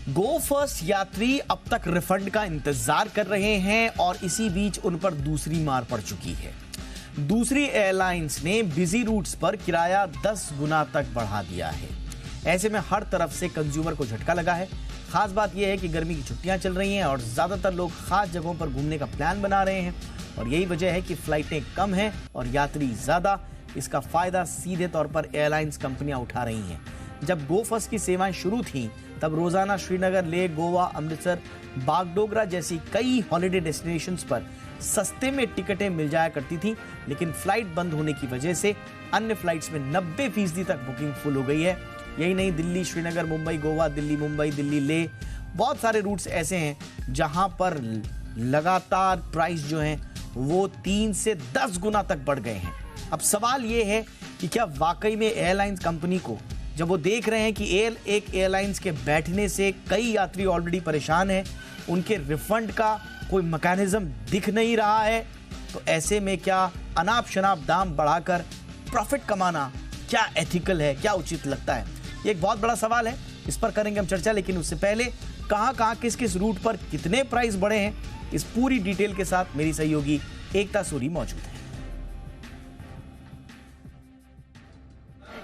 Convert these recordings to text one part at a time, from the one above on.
गो first यात्री अब तक रिफंड का इंतजार कर रहे हैं और इसी बीच उन पर दूसरी मार पड़ चुकी है। दूसरी एयरलाइंस ने बिजी रूट्स पर किराया 10 गुना तक बढ़ा दिया है। ऐसे में हर तरफ से कंज्यूमर को झटका लगा है। खास बात यह है कि गर्मी की छुट्टियां चल रही हैं और ज्यादातर लोग खास जगहों पर घूमने का प्लान बना रहे हैं और यही वजह है कि फ्लाइटें कम हैं और यात्री ज्यादा। इसका फायदा सीधे तौर पर एयरलाइंस कंपनियां उठा रही हैं। जब गो फर्स्ट की सेवाएं शुरू थीं, तब रोजाना श्रीनगर, लेह, गोवा, अमृतसर, बागडोगरा जैसी कई हॉलिडे डेस्टिनेशंस पर सस्ते में टिकटें मिल जाया करती थीं, लेकिन फ्लाइट बंद होने की वजह से अन्य फ्लाइट्स में 90% तक बुकिंग फुल हो गई है। यही नहीं, दिल्ली श्रीनगर, मुंबई गोवा, दिल्ली मुंबई, दिल्ली लेह, बहुत सारे रूट्स ऐसे हैं जहां पर लगातार प्राइस जो हैं वो 3 से 10 गुना तक बढ़ गए हैं। अब सवाल ये है कि क्या वाकई में एयरलाइंस कंपनी को, जब वो देख रहे हैं कि एक एयरलाइंस के बैठने से कई यात्री ऑलरेडी परेशान हैं, उनके रिफंड का कोई मैकेनिज्म दिख नहीं रहा है, तो ऐसे में क्या अनाप शनाप दाम बढ़ाकर प्रॉफिट कमाना क्या एथिकल है, क्या उचित लगता है? ये एक बहुत बड़ा सवाल है, इस पर करेंगे हम चर्चा। लेकिन उससे पहले कहां किस किस रूट पर कितने प्राइस बढ़े हैं, इस पूरी डिटेल के साथ मेरी सहयोगी एकता सूरी मौजूद है।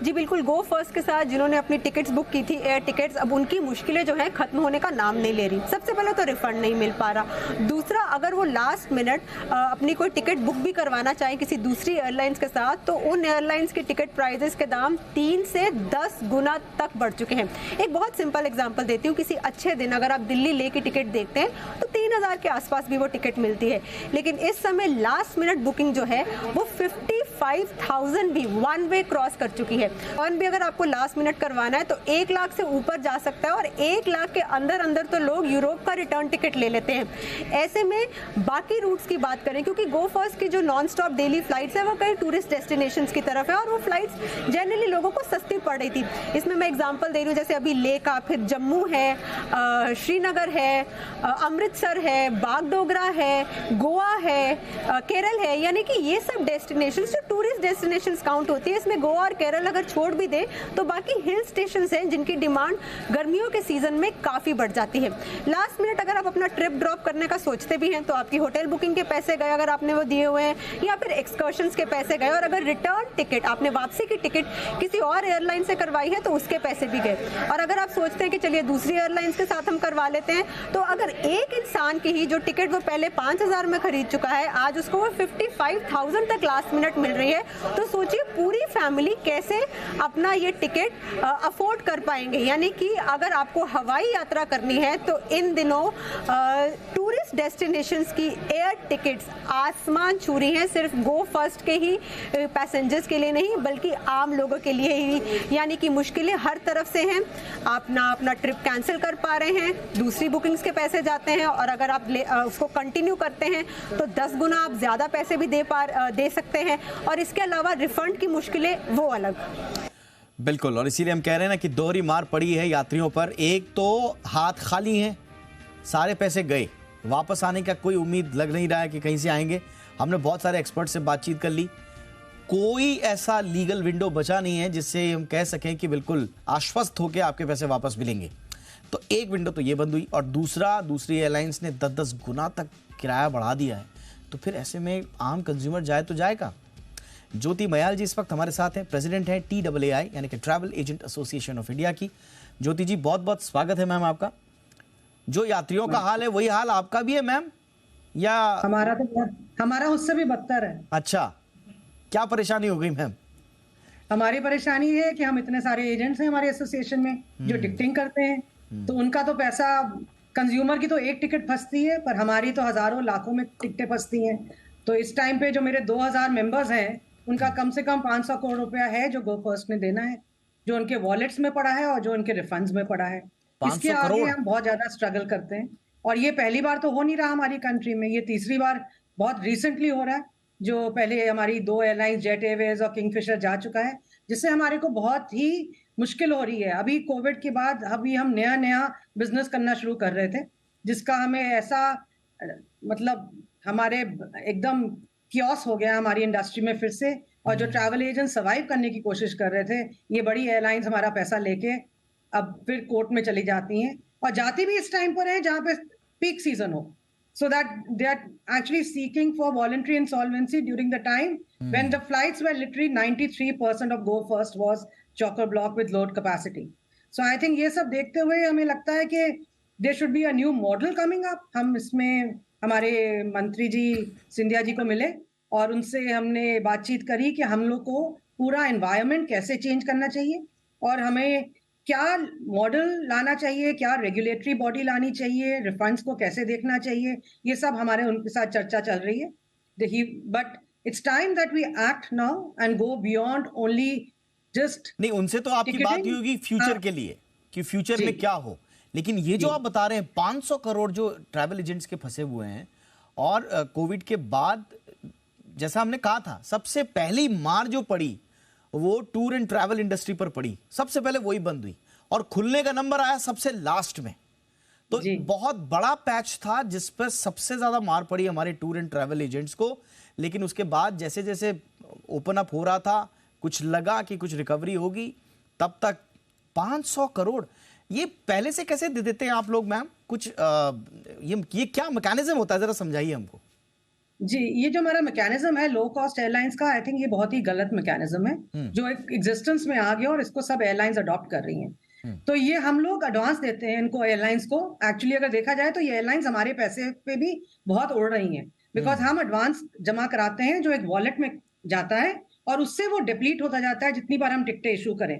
जी बिल्कुल, गो फर्स्ट के साथ जिन्होंने अपनी टिकट्स बुक की थी, एयर टिकट्स, अब उनकी मुश्किलें जो हैं खत्म होने का नाम नहीं ले रही। सबसे पहले तो रिफंड नहीं मिल पा रहा। दूसरा, अगर वो लास्ट मिनट अपनी कोई टिकट बुक भी करवाना चाहें किसी दूसरी एयरलाइंस के साथ, तो उन एयरलाइंस के टिकट प्राइजेस के दाम 3 से 10 गुना तक बढ़ चुके हैं। एक बहुत सिंपल एग्जाम्पल देती हूँ। किसी अच्छे दिन अगर आप दिल्ली ले की टिकट देखते हैं तो 3000 के आसपास भी वो टिकट मिलती है, लेकिन इस समय लास्ट मिनट बुकिंग जो है वो 55,000 भी वन वे क्रॉस कर चुकी है। और भी अगर आपको लास्ट मिनट करवाना है तो 1 लाख से ऊपर जा सकता है और 1 लाख के अंदर तो लोग यूरोप का रिटर्न टिकट ले लेते हैं। ऐसे में बाकी रूट्स की बात करें, क्योंकि गो फर्स्ट की जो नॉन स्टॉप डेली फ्लाइट्स है वो कई टूरिस्ट डेस्टिनेशंस की तरफ है और वो फ्लाइट्स जनरली लोगों को सस्ती पड़ रही थी। इसमें मैं एग्जांपल दे रही हूँ, जैसे अभी लेह का, फिर जम्मू है, श्रीनगर है, अमृतसर है, बागडोगरा है, गोवा है, केरल है, यानी कि ये सब डेस्टिनेशंस जो टूरिस्ट डेस्टिनेशंस काउंट होती है। इसमें गोवा और केरल अगर छोड़ भी दे तो बाकी हिल स्टेशंस हैं जिनकी डिमांड गर्मियों के सीजन में काफी बढ़ जाती है। लास्ट मिनट अगर आप अपना ट्रिप ड्रॉप करने का सोचते भी हैं तो आपकी होटल बुकिंग के पैसे गए अगर आपने वो दिए हुए हैं, या फिर एक्सकर्शंस के पैसे गए, और अगर रिटर्न टिकट आपने वापसी की टिकट किसी और एयरलाइन से करवाई है तो उसके पैसे भी गए। और अगर आप सोचते हैं कि चलिए दूसरी एयरलाइंस के साथ हम करवा लेते हैं, तो अगर एक इंसान की ही जो टिकट वो पहले 5000 में खरीद चुका है, आज उसको वो 55,000 तक लास्ट मिनट मिल रही है, तो सोचिए पूरी फैमिली कैसे अपना ये टिकट अफोर्ड कर पाएंगे। यानी कि अगर आपको हवाई यात्रा करनी है तो इन दिनों टूरिस्ट डेस्टिनेशंस की एयर टिकट्स आसमान छू रही हैं, सिर्फ गो फर्स्ट के ही पैसेंजर्स के लिए नहीं बल्कि आम लोगों के लिए ही। यानी कि मुश्किलें हर तरफ से हैं। आप ना अपना ट्रिप कैंसिल कर पा रहे हैं, दूसरी बुकिंग्स के पैसे जाते हैं, और अगर आप उसको कंटिन्यू करते हैं तो 10 गुना आप ज्यादा पैसे भी दे सकते हैं, और इसके अलावा रिफंड की मुश्किलें वो अलग। बिल्कुल, और इसीलिए हम कह रहे हैं ना कि दोहरी मार पड़ी है यात्रियों पर। एक तो हाथ खाली हैं, सारे पैसे गए, वापस आने का कोई उम्मीद लग नहीं रहा है कि कहीं से आएंगे। हमने बहुत सारे एक्सपर्ट से बातचीत कर ली, कोई ऐसा लीगल विंडो बचा नहीं है जिससे हम कह सकें कि बिल्कुल आश्वस्त होकर आपके पैसे वापस मिलेंगे। तो एक विंडो तो ये बंद हुई, और दूसरी एयरलाइंस ने 10-10 गुना तक किराया बढ़ा दिया है। तो फिर ऐसे में आम कंज्यूमर जाए तो जाएगा। ज्योति मयाल जी इस वक्त हमारे साथ हैं, प्रेसिडेंट हैं TAAI यानी कि travel agent association of India की। ज्योति जी, बहुत बहुत स्वागत है मैम आपका। जो यात्रियों का हाल है वही हाल आपका भी है मैम, या हमारा उससे भी बदतर है? अच्छा, क्या परेशानी हो गई मैम? हमारी परेशानी है कि हम इतने सारे एजेंट्स हैं हमारे एसोसिएशन में जो टिकटिंग करते हैं, तो उनका तो पैसा, कंज्यूमर की तो एक टिकट फंसती है, पर हमारी तो हजारों लाखों में टिकटें फंसती हैं। तो इस टाइम पे जो मेरे 2000 मेंबर्स हैं उनका कम से कम 500 करोड़ रुपया है जो गो फर्स्ट में देना है, जो उनके वॉलेट्स में पड़ा है और जो उनके रिफंड्स में पड़ा है। इसके आगे हम बहुत ज्यादा स्ट्रगल करते हैं, और ये पहली बार तो हो नहीं रहा हमारी कंट्री में, ये तीसरी बार बहुत रिसेंटली हो रहा है। जो पहले हमारी 2 एयरलाइंस जेट एयरवेज और किंगफिशर जा चुका है, जिससे हमारे को बहुत ही मुश्किल हो रही है। अभी कोविड के बाद अभी हम नया बिजनेस करना शुरू कर रहे थे, जिसका हमें ऐसा मतलब हमारे एकदम कियोस हो गया हमारी इंडस्ट्री में फिर से। और जो ट्रैवल एजेंट सर्वाइव करने की कोशिश कर रहे थे, ये बड़ी एयरलाइंस हमारा पैसा लेके अब फिर कोर्ट में चली जाती हैं। और जाती भी इस टाइम पर है जहां पे पीक सीजन हो, so that they are actually seeking for voluntary insolvency during the time when the flights were literally 93% of Go First was chocker block with load capacity. So I think ये सब देखते हुए हमें लगता है कि there should be a new model coming up. हम इसमें हमारे मंत्री जी सिंधिया जी को मिले और उनसे हमने बातचीत करी कि हम लोग को पूरा एनवायरनमेंट कैसे चेंज करना चाहिए और हमें क्या मॉडल लाना चाहिए, क्या रेगुलेटरी बॉडी लानी चाहिए, रिफंड्स को कैसे देखना चाहिए, ये सब हमारे उनके साथ चर्चा चल रही है. But it's time that we act now and go beyond only just. नहीं, उनसे तो आपकी बात हुई होगी फ्यूचर के लिए कि फ्यूचर में क्या हो, लेकिन ये जो आप बता रहे हैं 500 करोड़ जो ट्रैवल एजेंट्स के फंसे हुए हैं और कोविड के बाद जैसा हमने कहा था सबसे पहली मार जो पड़ी वो टूर एंड ट्रैवल इंडस्ट्री पर पड़ी, सबसे पहले वही बंद हुई और खुलने का नंबर आया सबसे लास्ट में. तो बहुत बड़ा पैच था जिस पर सबसे ज्यादा मार पड़ी हमारे टूर एंड ट्रैवल एजेंट्स को. लेकिन उसके बाद जैसे जैसे ओपन अप हो रहा था, कुछ लगा कि कुछ रिकवरी होगी, तब तक 500 करोड़ ये पहले से कैसे दे देते हैं आप लोग मैम? कुछ ये क्या मैकेनिज्म होता है, जरा समझाइए हमको. जी, ये जो हमारा मैकेनिज्म है लो कॉस्ट एयरलाइंस का, आई थिंक ये बहुत ही गलत मैकेनिज्म है जो एक एग्जिस्टेंस में आ गया और इसको सब एयरलाइंस अडॉप्ट कर रही हैं. तो ये हम लोग एडवांस देते हैं इनको एयरलाइंस को. एक्चुअली अगर देखा जाए तो ये एयरलाइंस हमारे पैसे पे भी बहुत उड़ रही हैं बिकॉज हम एडवांस जमा कराते हैं जो एक वॉलेट में जाता है और उससे वो डिप्लीट होता जाता है जितनी बार हम टिकटें इशू करें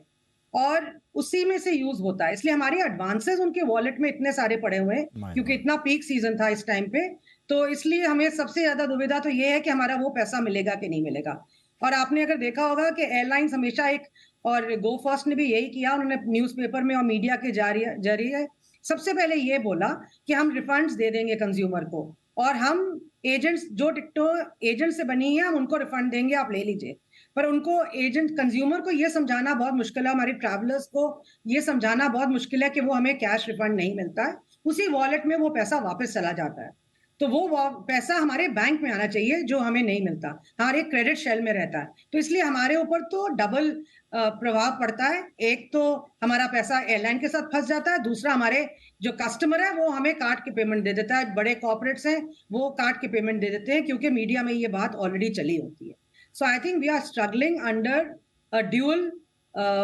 और उसी में से यूज होता है. इसलिए हमारे एडवांसेस उनके वॉलेट में इतने सारे पड़े हुए हैं क्योंकि इतना पीक सीजन था इस टाइम पे. तो इसलिए हमें सबसे ज्यादा दुविधा तो ये है कि हमारा वो पैसा मिलेगा कि नहीं मिलेगा. और आपने अगर देखा होगा कि एयरलाइंस हमेशा एक, और गो फर्स्ट ने भी यही किया, उन्होंने न्यूज़पेपर में और मीडिया के जरिए सबसे पहले ये बोला कि हम रिफंड्स दे देंगे कंज्यूमर को और हम एजेंट्स जो टिकटों एजेंट से बनी है हम उनको रिफंड देंगे, आप ले लीजिए. पर उनको एजेंट कंज्यूमर को ये समझाना बहुत मुश्किल है, हमारे ट्रैवलर्स को ये समझाना बहुत मुश्किल है कि वो हमें कैश रिफंड नहीं मिलता है, उसी वॉलेट में वो पैसा वापस चला जाता है. तो वो पैसा हमारे बैंक में आना चाहिए जो हमें नहीं मिलता, हमारे क्रेडिट शेल में रहता है. तो इसलिए हमारे ऊपर तो डबल प्रभाव पड़ता है. एक तो हमारा पैसा एयरलाइन के साथ फंस जाता है, दूसरा हमारे जो कस्टमर है वो हमें कार्ड के पेमेंट दे देता है. बड़े कॉर्पोरेट्स हैं वो कार्ड के पेमेंट दे देते हैं क्योंकि मीडिया में ये बात ऑलरेडी चली होती है. So I think we are struggling under a dual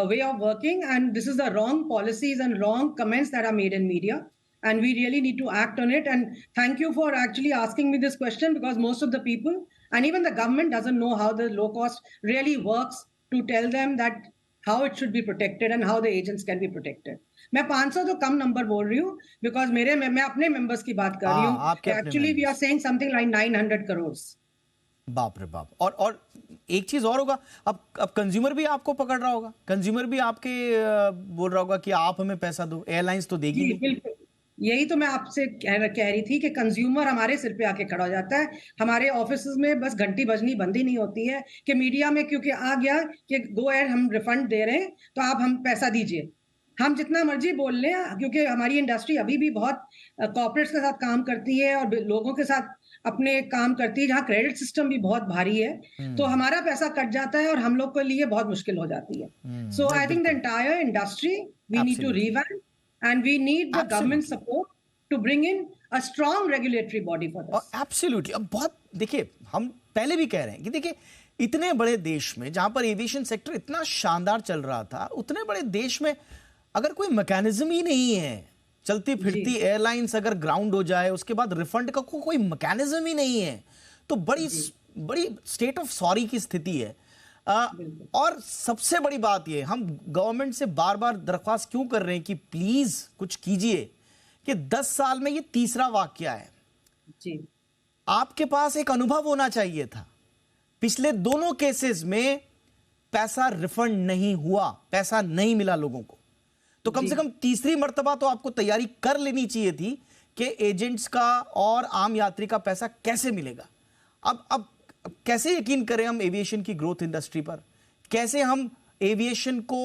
way of working and this is the wrong policies and wrong comments that are made in media and we really need to act on it. And thank you for actually asking me this question because most of the people and even the government doesn't know how the low cost really works to tell them that how it should be protected and how the agents can be protected. मैं 500 तो कम number बोल रही हूँ because मैं अपने members की बात कर रही हूँ. Actually we are saying something like 900 crore. बाप रे बाप. और एक चीज और होगा, अब कंज्यूमर भी आपको पकड़ रहा होगा, कंज्यूमर भी आपके बोल रहा होगा कि आप हमें पैसा दो, एयरलाइंस तो देगी नहीं. बिल्कुल, यही तो मैं आपसे कह रही थी कि कंज्यूमर हमारे सिर पे आके खड़ा हो जाता है. हमारे ऑफिस में बस घंटी बजनी बंदी नहीं होती है कि मीडिया में क्योंकि आ गया कि गो एयर हम रिफंड दे रहे हैं तो आप हम पैसा दीजिए. हम जितना मर्जी बोल लें क्योंकि हमारी इंडस्ट्री अभी भी बहुत कॉर्पोरेट्स के साथ काम करती है और लोगों के साथ अपने काम करती है जहाँ क्रेडिट सिस्टम भी बहुत भारी है. तो हमारा पैसा कट जाता है और हम लोग के लिए बहुत मुश्किल हो जाती है. So I think the entire industry we need to revamp and we need the government support to bring in a strong regulatory body for this. Absolutely. अब बहुत देखिए, हम पहले भी कह रहे हैं कि देखिए इतने बड़े देश में जहां पर एविएशन सेक्टर इतना शानदार चल रहा था, उतने बड़े देश में अगर कोई मैकेनिज्म ही नहीं है, चलती फिरती एयरलाइंस अगर ग्राउंड हो जाए उसके बाद रिफंड का कोई मैकेनिज्म ही नहीं है, तो बड़ी स्टेट ऑफ सॉरी की स्थिति है. और सबसे बड़ी बात ये, हम गवर्नमेंट से बार बार दरख्वास्त क्यों कर रहे हैं कि प्लीज कुछ कीजिए कि 10 साल में ये तीसरा वाकया है. जी. आपके पास एक अनुभव होना चाहिए था. पिछले दोनों केसेस में पैसा रिफंड नहीं हुआ, पैसा नहीं मिला लोगों को, तो कम से कम तीसरी मर्तबा तो आपको तैयारी कर लेनी चाहिए थी कि एजेंट्स का और आम यात्री का पैसा कैसे मिलेगा. अब कैसे यकीन करें हम एविएशन की ग्रोथ इंडस्ट्री पर, कैसे हम एविएशन को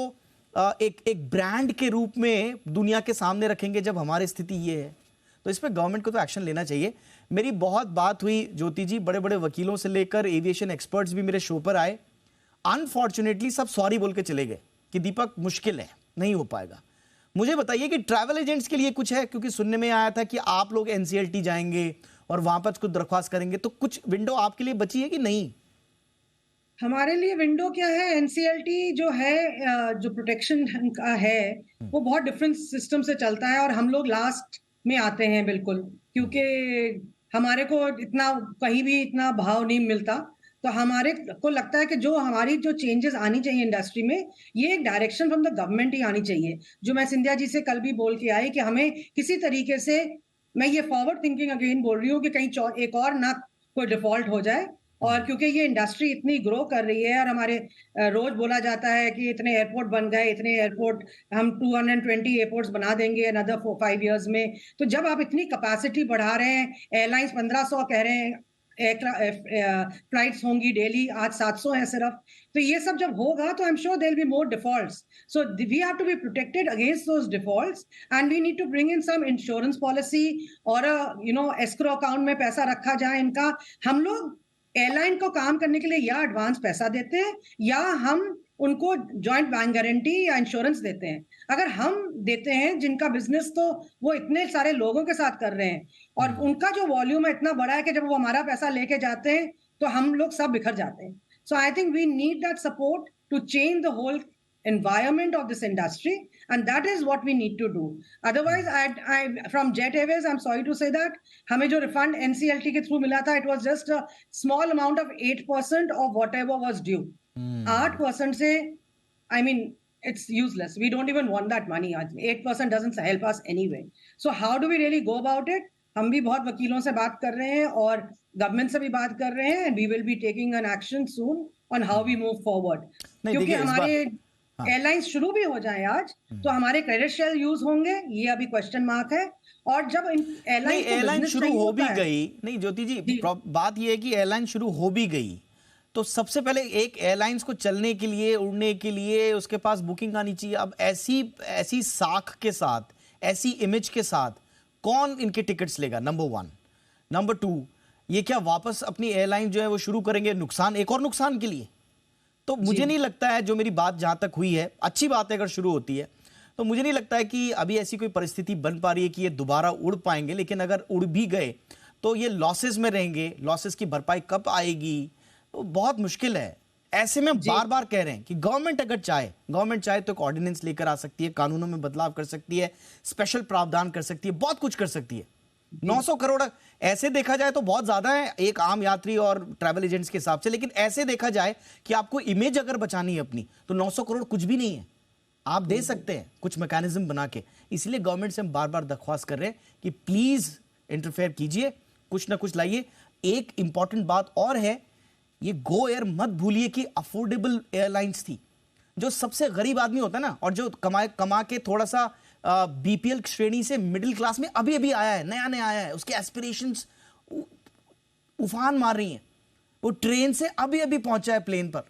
एक ब्रांड के रूप में दुनिया के सामने रखेंगे जब हमारी स्थिति ये है. तो इस पर गवर्नमेंट को तो एक्शन लेना चाहिए. मेरी बहुत बात हुई ज्योति जी, बड़े बड़े वकीलों से लेकर एविएशन एक्सपर्ट्स भी मेरे शो पर आए. अनफॉर्चुनेटली सब सॉरी बोल के चले गए कि दीपक मुश्किल है, नहीं हो पाएगा. मुझे बताइए कि ट्रैवल एजेंट्स के लिए कुछ है, क्योंकि सुनने में आया था कि आप लोग एनसीएलटी जाएंगे और वहां पर कुछ दरख्वास्त करेंगे, तो कुछ विंडो आपके लिए बची है कि नहीं? हमारे लिए विंडो क्या है, एनसीएलटी जो है, जो प्रोटेक्शन का है, वो बहुत डिफरेंट सिस्टम से चलता है और हम लोग लास्ट में आते हैं बिल्कुल, क्योंकि हमारे को इतना कहीं भी इतना भाव नहीं मिलता। तो हमारे को लगता है कि जो हमारी जो चेंजेस आनी चाहिए इंडस्ट्री में, ये एक डायरेक्शन फ्रॉम द गवर्नमेंट ही आनी चाहिए। जो मैं सिंधिया जी से कल भी बोल के आई कि हमें किसी तरीके से, मैं ये फॉरवर्ड थिंकिंग अगेन बोल रही हूँ कि कहीं एक और ना कोई डिफॉल्ट हो जाए। और क्योंकि ये इंडस्ट्री इतनी ग्रो कर रही है और हमारे रोज बोला जाता है कि इतने एयरपोर्ट बन गए, इतने एयरपोर्ट, हम 220 एयरपोर्ट्स बना देंगे अनदर 5 years में। तो जब आप इतनी कैपेसिटी बढ़ा रहे हैं, एयरलाइंस 1500 कह रहे हैं फ्लाइट्स होंगी डेली, आज 700 है सिर्फ। तो ये सब जब होगा तो I am sure there will be more defaults. So we have to be protected against those defaults and we need to bring in some insurance policy और एस्क्रो अकाउंट में पैसा रखा जाए इनका। हम लोग एयरलाइन को काम करने के लिए या एडवांस पैसा देते हैं या हम उनको जॉइंट बैंक गारंटी या इंश्योरेंस देते हैं। अगर हम देते हैं, जिनका बिजनेस तो वो इतने सारे लोगों के साथ कर रहे हैं और उनका जो वॉल्यूम है इतना बड़ा है कि जब वो हमारा पैसा लेके जाते हैं तो हम लोग सब बिखर जाते हैं। So I think we need that support to change the whole environment of this industry, and that is what we need to do. Otherwise, I from Jet Airways, I'm sorry to say that हमें जो refund NCLT के through मिला था, it was just a small amount of 8% of whatever was due. 8% से, I mean, it's useless. We don't even want that money. 8% doesn't help us anyway. So how do we really go about it? हम भी बहुत वकीलों से बात कर रहे हैं और गवर्नमेंट से भी बात कर रहे हैं, and we will be taking an action soon on how we move forward. क्योंकि हमारे एयरलाइंस शुरू भी हो जाए आज तो हमारे क्रेडिट शेयर यूज होंगे, ये अभी क्वेश्चन मार्क है। और जब एयरलाइन शुरू हो भी गई, नहीं ज्योति जी, बात ये है कि एयरलाइन शुरू हो भी गई तो सबसे पहले एक एयरलाइंस को चलने के लिए, उड़ने के लिए उसके पास बुकिंग आनी चाहिए। अब ऐसी साख के साथ, ऐसी इमेज के साथ कौन इनके टिकट्स लेगा? नंबर 1। नंबर 2, ये क्या वापस अपनी एयरलाइन जो है वो शुरू करेंगे नुकसान, एक और नुकसान के लिए? तो मुझे नहीं लगता है, जो मेरी बात जहां तक हुई है, अच्छी बात है अगर शुरू होती है, तो मुझे नहीं लगता है कि अभी ऐसी कोई परिस्थिति बन पा रही है कि ये दोबारा उड़ पाएंगे। लेकिन अगर उड़ भी गए तो ये लॉसेस में रहेंगे, लॉसेस की भरपाई कब आएगी, तो बहुत मुश्किल है। ऐसे में बार बार कह रहे हैं कि गवर्नमेंट अगर चाहे, गवर्नमेंट चाहे तो एक ऑर्डिनेंस लेकर आ सकती है, कानूनों में बदलाव कर सकती है, स्पेशल प्रावधान कर सकती है, बहुत कुछ कर सकती है। 900 करोड़ ऐसे देखा जाए तो बहुत ज्यादा है एक आम यात्री और ट्रैवल एजेंट्स के हिसाब से, लेकिन ऐसे देखा जाए कि आपको इमेज अगर बचानी है अपनी, तो 900 करोड़ कुछ भी नहीं है, आप दे सकते हैं कुछ मैकेनिज्म बना के। इसलिए गवर्नमेंट से हम बार बार दरख्वास्त कर रहे हैं कि प्लीज इंटरफेयर कीजिए, कुछ ना कुछ लाइए। एक इंपॉर्टेंट बात और है, ये गो एयर मत भूलिए कि अफोर्डेबल एयरलाइंस थी। जो सबसे गरीब आदमी होता है ना, और जो कमा के थोड़ा सा बीपीएल श्रेणी से मिडिल क्लास में अभी अभी आया है, नया आया है, उसके एस्पिरेशंस उफान मार रही हैं, वो ट्रेन से अभी अभी पहुंचा है प्लेन पर,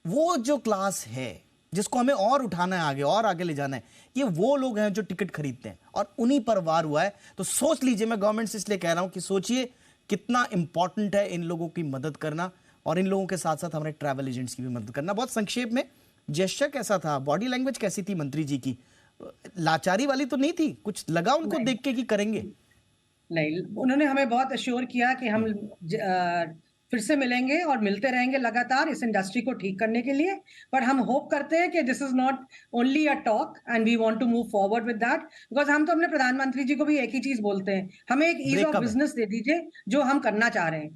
वो जो क्लास है जिसको हमें और उठाना है आगे और आगे ले जाना है, ये वो लोग हैं जो टिकट खरीदते हैं और उन्हीं पर वार हुआ है। तो सोच लीजिए, मैं गवर्नमेंट से इसलिए कह रहा हूं कि सोचिए कितना इंपॉर्टेंट है इन लोगों की मदद करना और इन लोगों के साथ साथ हमारे ट्रैवल एजेंट्स की भी मदद करना। बहुत संक्षेप में, जेस्चर कैसा था, बॉडी लैंग्वेज कैसी थी मंत्री जी की? लाचारी वाली तो नहीं थी? कुछ लगा उनको देख के कि करेंगे? नहीं, उन्होंने हमें बहुत अश्योर किया कि हम फिर से मिलेंगे और मिलते रहेंगे लगातार इस इंडस्ट्री को ठीक करने के लिए। पर हम होप करते हैं कि this is not only a talk and we want to move forward with that, because हम तो अपने प्रधानमंत्री जी को भी एक ही चीज बोलते हैं, हमें एक ईज ऑफ बिजनेस दे दीजिए जो हम करना चाह रहे हैं,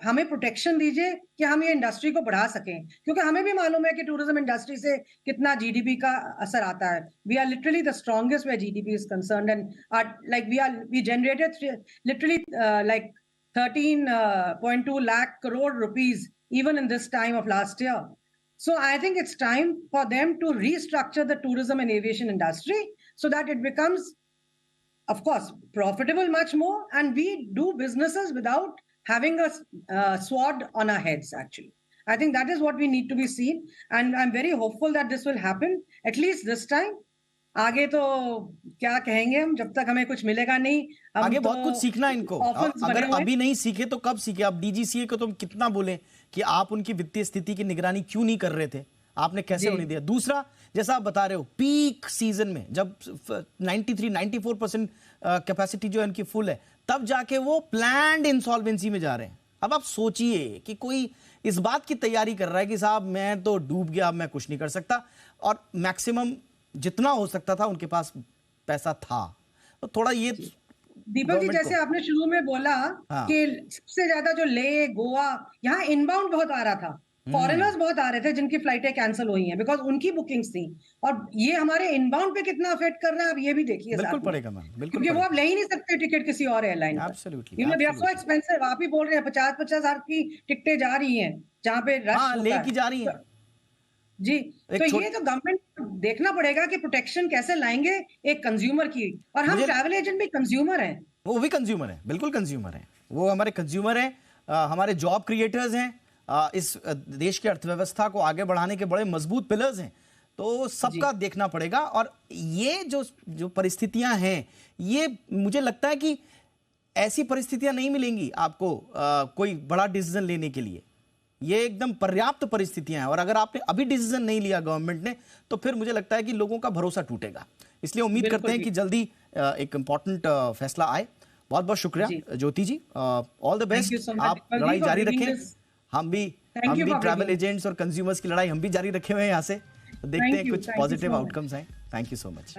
हमें प्रोटेक्शन दीजिए कि हम ये इंडस्ट्री को बढ़ा सकें, क्योंकि हमें भी मालूम है कि टूरिज्म इंडस्ट्री से कितना जीडीपी का असर आता है। We are literally the strongest where GDP is concerned and we generated literally like 13.2 lakh crore rupees even in this time of last year. So I think it's time for them to restructure the tourism and aviation industry so that it becomes, of course, profitable much more, and we do businesses without having a sword on our heads, actually. I think that is what we need to be seen, and I'm very hopeful that this will happen, at least this time. आगे तो क्या कहेंगे हम, जब तक हमें कुछ मिलेगा नहीं। आगे तो बहुत कुछ सीखना इनको, अगर अभी नहीं सीखे तो कब सीखे? आप डीजीसीए को तुम कितना बोले कि आप उनकी वित्तीय स्थिति की निगरानी क्यों नहीं कर रहे थे, आपने कैसे होने दिया? दूसरा, जैसा आप बता रहे हो पीक सीजन में जब 93-94% कैपेसिटी जो है उनकी फुल है, तब जाके वो प्लान्ड इंसॉल्वेंसी में जा रहे हैं। अब आप सोचिए कि कोई इस बात की तैयारी कर रहा है कि साहब मैं तो डूब गया, अब मैं कुछ नहीं कर सकता, और मैक्सिमम जितना हो सकता था उनके पास पैसा था। तो थोड़ा ये दीपक जी, जैसे आपने शुरू में बोला कि सबसे ज्यादा जो ले, गोवा, यहाँ इनबाउंड बहुत आ रहा था, फॉरेनर्स बहुत आ रहे थे जिनकी फ्लाइटें कैंसिल हुई हैं बिकॉज उनकी बुकिंग्स थी, और ये हमारे इनबाउंड पे कितना अफेक्ट कर रहा है आप ये भी देखिए। बिल्कुल पड़ेगा मैम, बिल्कुल, क्योंकि वो आप ले ही नहीं सकते टिकट किसी और एयरलाइन पर। Absolutely, you know they are so expensive. आप ही बोल रहे हैं 50-50 हजार की टिकटें जा रही हैं जहाँ पे रश होता है, लेके जा रही हैं जी। तो ये तो गवर्नमेंट देखना पड़ेगा कि प्रोटेक्शन कैसे लाएंगे एक कंज्यूमर की, और हम ट्रैवल एजेंट भी कंज्यूमर हैं। वो भी कंज्यूमर है, बिल्कुल कंज्यूमर है, वो हमारे कंज्यूमर हैं, हमारे जॉब क्रिएटर्स हैं, इस देश की अर्थव्यवस्था को आगे बढ़ाने के बड़े मजबूत पिलर्स हैं। तो सबका देखना पड़ेगा, और ये जो परिस्थितियां हैं, ये मुझे लगता है कि ऐसी परिस्थितियां नहीं मिलेंगी आपको कोई बड़ा डिसीजन लेने के लिए। ये एकदम पर्याप्त परिस्थितियां हैं, और अगर आपने अभी डिसीजन नहीं लिया गवर्नमेंट ने, तो फिर मुझे लगता है कि लोगों का भरोसा टूटेगा। इसलिए उम्मीद करते हैं कि जल्दी एक इंपॉर्टेंट फैसला आए। बहुत बहुत शुक्रिया ज्योति जी, ऑल द बेस्ट, आप लड़ाई जारी रखें। हम भी ट्रैवल एजेंट्स और कंज्यूमर्स की लड़ाई हम भी जारी रखे हुए हैं यहाँ से, तो देखते हैं कुछ पॉजिटिव आउटकम्स आए। Thank you so much.